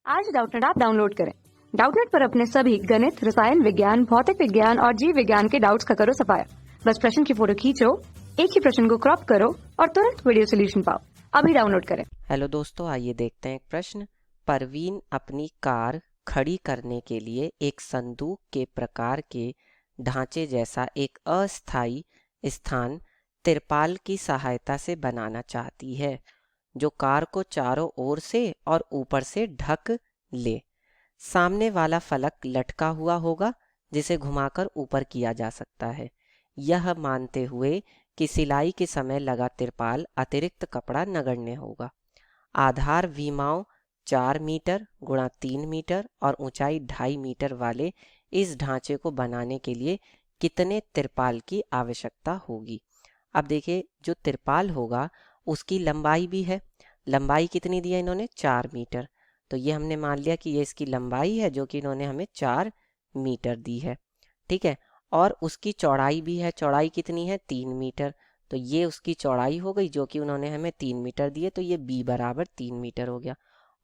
आज Doubtnut app download करें। Doubtnut पर अपने सभी गणित, रसायन विज्ञान, भौतिक विज्ञान और जीव विज्ञान के डाउट्स का करो सफाया। बस प्रश्न की फोटो खींचो, एक ही प्रश्न को क्रॉप करो और तुरंत वीडियो सोल्यूशन पाओ। अभी डाउनलोड करें। हेलो दोस्तों, आइए देखते हैं एक प्रश्न। परवीन अपनी कार खड़ी करने के लिए एक संदूक के प्रकार के ढांचे जैसा एक अस्थायी स्थान तिरपाल की सहायता से बनाना चाहती है, जो कार को चारों ओर से और ऊपर से ढक ले। सामने वाला फलक लटका हुआ होगा, जिसे घुमाकर ऊपर किया जा सकता है, यह मानते हुए कि सिलाई के समय लगा तिरपाल अतिरिक्त कपड़ा नगण्य होगा। आधार विमाओं 4 मीटर गुणा 3 मीटर और ऊंचाई 2.5 मीटर वाले इस ढांचे को बनाने के लिए कितने तिरपाल की आवश्यकता होगी। अब देखिए, जो तिरपाल होगा उसकी लंबाई भी है। लंबाई कितनी दी है इन्होंने? 4 मीटर। तो ये हमने मान लिया कि ये इसकी लंबाई है, जो कि इन्होंने हमें 4 मीटर दी है। ठीक है, और उसकी चौड़ाई भी है। चौड़ाई कितनी है? 3 मीटर। तो ये उसकी चौड़ाई हो गई, जो कि उन्होंने हमें 3 मीटर दी है, तो ये b बराबर 3 मीटर हो गया।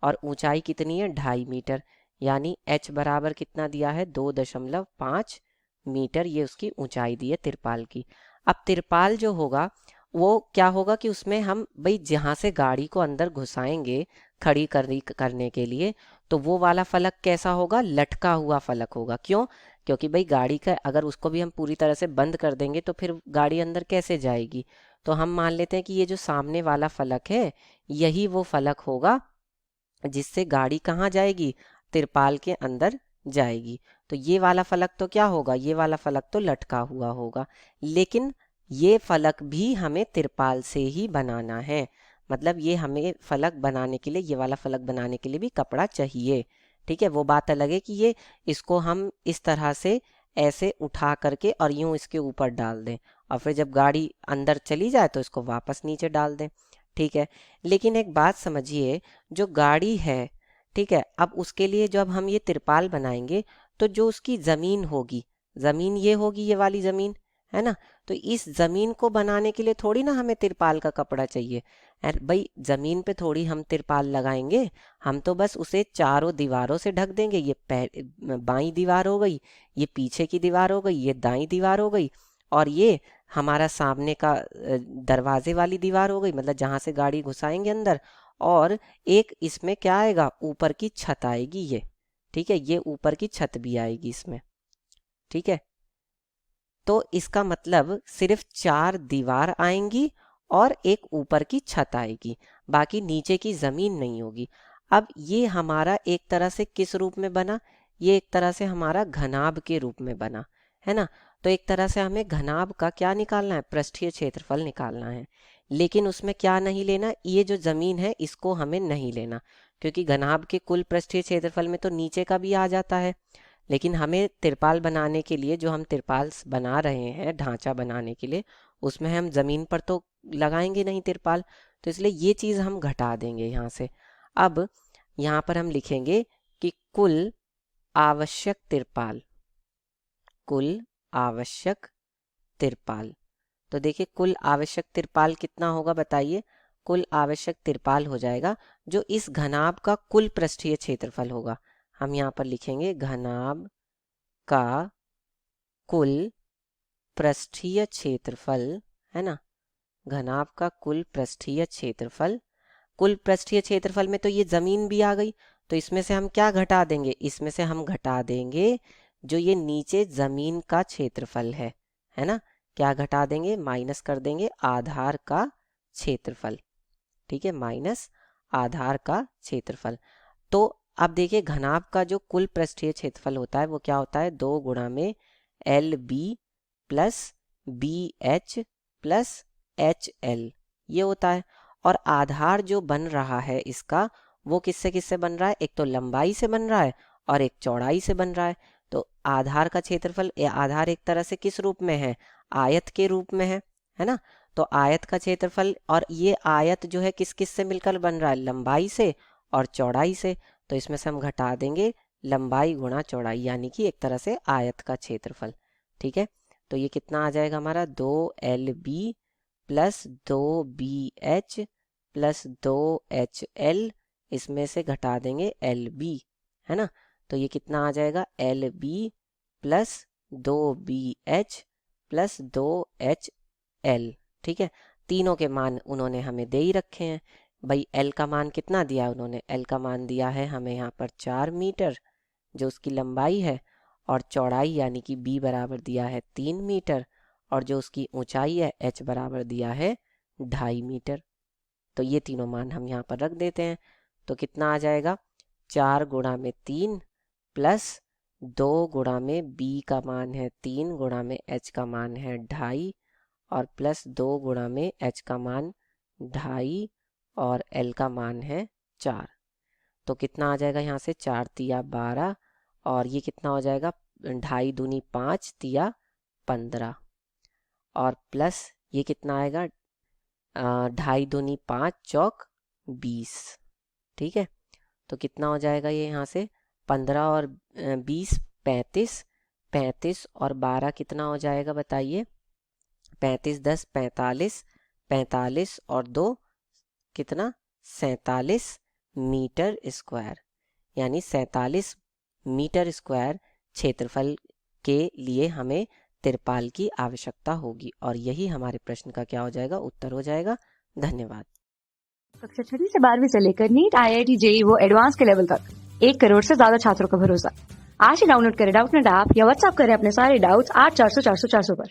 और ऊंचाई कितनी है? 2.5 मीटर, यानी h बराबर कितना दिया है? 2.5 मीटर ये उसकी ऊंचाई दी है तिरपाल की। अब तिरपाल जो होगा वो क्या होगा कि उसमें हम भाई जहाँ से गाड़ी को अंदर घुसाएंगे खड़ी करने के लिए, तो वो वाला फलक कैसा होगा? लटका हुआ फलक होगा। क्यों? क्योंकि भाई गाड़ी का अगर उसको भी हम पूरी तरह से बंद कर देंगे तो फिर गाड़ी अंदर कैसे जाएगी। तो हम मान लेते हैं कि ये जो सामने वाला फलक है, यही वो फलक होगा जिससे गाड़ी कहाँ जाएगी? तिरपाल के अंदर जाएगी। तो ये वाला फलक तो क्या होगा? ये वाला फलक तो लटका हुआ होगा। लेकिन ये फलक भी हमें तिरपाल से ही बनाना है। मतलब ये हमें फलक बनाने के लिए, ये वाला फलक बनाने के लिए भी कपड़ा चाहिए। ठीक है, वो बात अलग है कि ये इसको हम इस तरह से ऐसे उठा करके और यूं इसके ऊपर डाल दें, और फिर जब गाड़ी अंदर चली जाए तो इसको वापस नीचे डाल दें। ठीक है, लेकिन एक बात समझिए, जो गाड़ी है, ठीक है, अब उसके लिए जब हम ये तिरपाल बनाएंगे तो जो उसकी ज़मीन होगी, ज़मीन ये होगी, ये वाली ज़मीन है ना, तो इस ज़मीन को बनाने के लिए थोड़ी ना हमें तिरपाल का कपड़ा चाहिए। और भाई ज़मीन पे थोड़ी हम तिरपाल लगाएंगे, हम तो बस उसे चारों दीवारों से ढक देंगे। ये बाईं दीवार हो गई, ये पीछे की दीवार हो गई, ये दाईं दीवार हो गई, और ये हमारा सामने का दरवाजे वाली दीवार हो गई, मतलब जहाँ से गाड़ी घुसाएंगे अंदर। और एक इसमें क्या आएगा? ऊपर की छत आएगी ये। ठीक है, ये ऊपर की छत भी आएगी इसमें। ठीक है, तो इसका मतलब सिर्फ 4 दीवार आएंगी और एक ऊपर की छत आएगी, बाकी नीचे की ज़मीन नहीं होगी। अब ये हमारा एक तरह से किस रूप में बना? ये एक तरह से हमारा घनाभ के रूप में बना, है ना। तो एक तरह से हमें घनाभ का क्या निकालना है? पृष्ठीय क्षेत्रफल निकालना है। लेकिन उसमें क्या नहीं लेना? ये जो ज़मीन है इसको हमें नहीं लेना, क्योंकि घनाभ के कुल पृष्ठीय क्षेत्रफल में तो नीचे का भी आ जाता है। लेकिन हमें तिरपाल बनाने के लिए, जो हम तिरपाल बना रहे हैं ढांचा बनाने के लिए, उसमें हम ज़मीन पर तो लगाएंगे नहीं तिरपाल, तो इसलिए ये चीज़ हम घटा देंगे यहाँ से। अब यहाँ पर हम लिखेंगे कि कुल आवश्यक तिरपाल, कुल आवश्यक तिरपाल। तो देखिए, कुल आवश्यक तिरपाल कितना होगा बताइए? कुल आवश्यक तिरपाल हो जाएगा जो इस घनाभ का कुल पृष्ठीय क्षेत्रफल होगा। हम यहाँ पर लिखेंगे घनाभ का कुल पृष्ठीय क्षेत्रफल, है ना। घनाभ का कुल पृष्ठीय क्षेत्रफल। कुल पृष्ठीय क्षेत्रफल में तो ये जमीन भी आ गई, तो इसमें से हम क्या घटा देंगे? इसमें से हम घटा देंगे जो ये नीचे जमीन का क्षेत्रफल है ना। क्या घटा देंगे? माइनस कर देंगे आधार का क्षेत्रफल। ठीक है, माइनस आधार का क्षेत्रफल। तो अब देखिए, घनाभ का जो कुल पृष्ठीय क्षेत्रफल होता है वो क्या होता है? 2 गुणा में LB plus BH plus HL, ये होता है। और आधार जो बन रहा है इसका, वो किससे किससे बन रहा है? एक तो लंबाई से बन रहा है और एक चौड़ाई से बन रहा है। तो आधार का क्षेत्रफल, आधार एक तरह से किस रूप में है? आयत के रूप में है ना। तो आयत का क्षेत्रफल, और ये आयत जो है किस किस से मिलकर बन रहा है? लंबाई से और चौड़ाई से। तो इसमें से हम घटा देंगे लंबाई गुणा चौड़ाई, यानी कि एक तरह से आयत का क्षेत्रफल। ठीक है, तो ये कितना आ जाएगा हमारा? 2LB plus 2BH plus 2HL इसमें से घटा देंगे LB, है ना। तो ये कितना आ जाएगा, LB plus 2BH plus 2HL, ठीक है। तीनों के मान उन्होंने हमें दे ही रखे हैं भाई। L का मान कितना दिया है उन्होंने, L का मान दिया है हमें यहाँ पर 4 मीटर जो उसकी लंबाई है, और चौड़ाई यानी कि B बराबर दिया है 3 मीटर, और जो उसकी ऊंचाई है H बराबर दिया है 2.5 मीटर। तो ये तीनों मान हम यहाँ पर रख देते हैं। तो कितना आ जाएगा, 4 गुणा में 3 प्लस 2 गुणा में B का मान है 3 गुणा में H का मान है 2.5 और प्लस 2 गुणा में H का मान 2.5 और L का मान है 4। तो कितना आ जाएगा यहाँ से, 4 तिया 12 और ये कितना हो जाएगा, 2.5 दूनी 5 तिया 15 और प्लस ये कितना आएगा, 2.5 दूनी 5 चौक 20, ठीक है। तो कितना हो जाएगा ये यहाँ से, 15 और 20 35, 35 और 12 कितना हो जाएगा बताइए, 35 10 45, 45 और 2 कितना 47 मीटर स्क्वायर, यानी 47 मीटर स्क्वायर क्षेत्रफल के लिए हमें तिरपाल की आवश्यकता होगी। और यही हमारे प्रश्न का क्या हो जाएगा, उत्तर हो जाएगा। धन्यवाद। कक्षा 6 से 12वीं से लेकर नीट, IIT, JEE वो एडवांस के लेवल तक 1 करोड़ से ज्यादा छात्रों का भरोसा। आज ही डाउनलोड करें डाउटनेट ऐप या व्हाट्सएप करें अपने सारे डाउट्स 8400 400 400 पर।